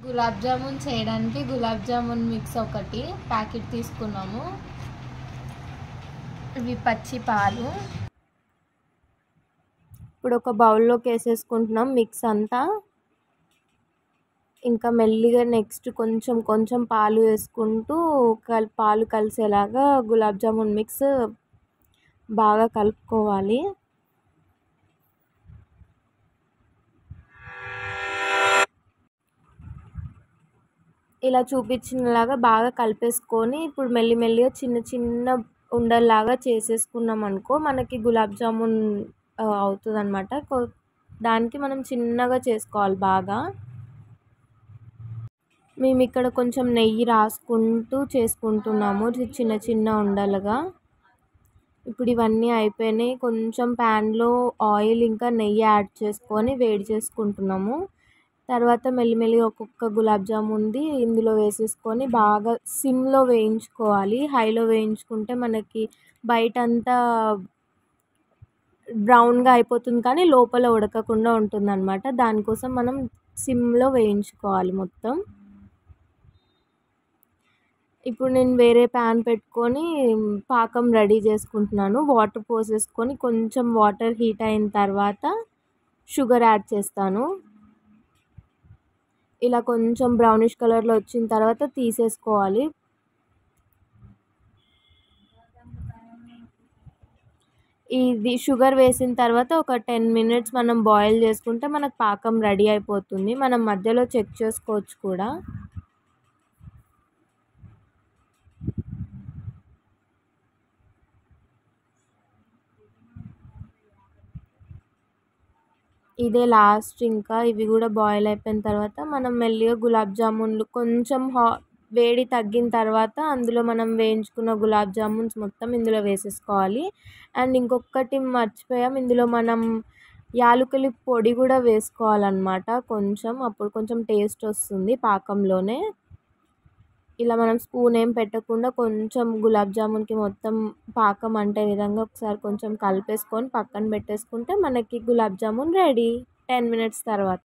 గులాబ్ జామున్ చేయడానికి గులాబ్ జామున్ మిక్స్ ఒకటి ప్యాకెట్ తీసుకున్నాము. ఇవి పచ్చి పాలు. ఇప్పుడు ఒక బౌల్లోకి వేసేసుకుంటున్నాం మిక్స్ అంతా. ఇంకా మెల్లిగా నెక్స్ట్ కొంచెం కొంచెం పాలు వేసుకుంటూ పాలు కలిసేలాగా గులాబ్ జామున్ మిక్స్ బాగా కలుపుకోవాలి. ఇలా చూపించినలాగా బాగా కలిపేసుకొని ఇప్పుడు మెల్లిమెల్లిగా చిన్న చిన్న ఉండల్లాగా చేసేసుకున్నాం అనుకో మనకి గులాబ్ జామున్ అవుతుంది అనమాట. దానికి మనం చిన్నగా చేసుకోవాలి బాగా. మేము ఇక్కడ కొంచెం నెయ్యి రాసుకుంటూ చేసుకుంటున్నాము చిన్న చిన్న ఉండలుగా. ఇప్పుడు ఇవన్నీ అయిపోయినాయి. కొంచెం ప్యాన్లో ఆయిల్ ఇంకా నెయ్యి యాడ్ చేసుకొని వేడి చేసుకుంటున్నాము. తర్వాత మెల్లిమెల్లిగా ఒక్కొక్క గులాబ్ జామున్ది ఇందులో వేసేసుకొని బాగా సిమ్లో వేయించుకోవాలి. హైలో వేయించుకుంటే మనకి బయట అంతా బ్రౌన్గా అయిపోతుంది కానీ లోపల ఉడకకుండా ఉంటుందన్నమాట. దానికోసం మనం సిమ్లో వేయించుకోవాలి మొత్తం. ఇప్పుడు నేను వేరే ప్యాన్ పెట్టుకొని పాకం రెడీ చేసుకుంటున్నాను. వాటర్ పోసేసుకొని కొంచెం వాటర్ హీట్ అయిన తర్వాత షుగర్ యాడ్ చేస్తాను. ఇలా కొంచెం బ్రౌనిష్ కలర్లో వచ్చిన తర్వాత తీసేసుకోవాలి. ఇది షుగర్ వేసిన తర్వాత ఒక 10 మినిట్స్ మనం బాయిల్ చేసుకుంటే మనకు పాకం రెడీ అయిపోతుంది. మనం మధ్యలో చెక్ చేసుకోవచ్చు కూడా. ఇదే లాస్ట్. ఇంకా ఇవి కూడా బాయిల్ అయిపోయిన తర్వాత మనం మెల్లిగా గులాబ్ జామున్లు కొంచెం వేడి తగ్గిన తర్వాత అందులో మనం వేయించుకున్న గులాబ్ జామున్స్ మొత్తం ఇందులో వేసేసుకోవాలి. అండ్ ఇంకొకటి మర్చిపోయాం, ఇందులో మనం యాలకుల పొడి కూడా వేసుకోవాలన్నమాట కొంచెం. అప్పుడు కొంచెం టేస్ట్ వస్తుంది పాకంలోనే. ఇలా మనం స్పూన్ ఏం పెట్టకుండా కొంచెం గులాబ్ జామున్కి మొత్తం పాకం అంటే విధంగా ఒకసారి కొంచెం కలిపేసుకొని పక్కన పెట్టేసుకుంటే మనకి గులాబ్ జామున్ రెడీ 10 మినిట్స్ తర్వాత.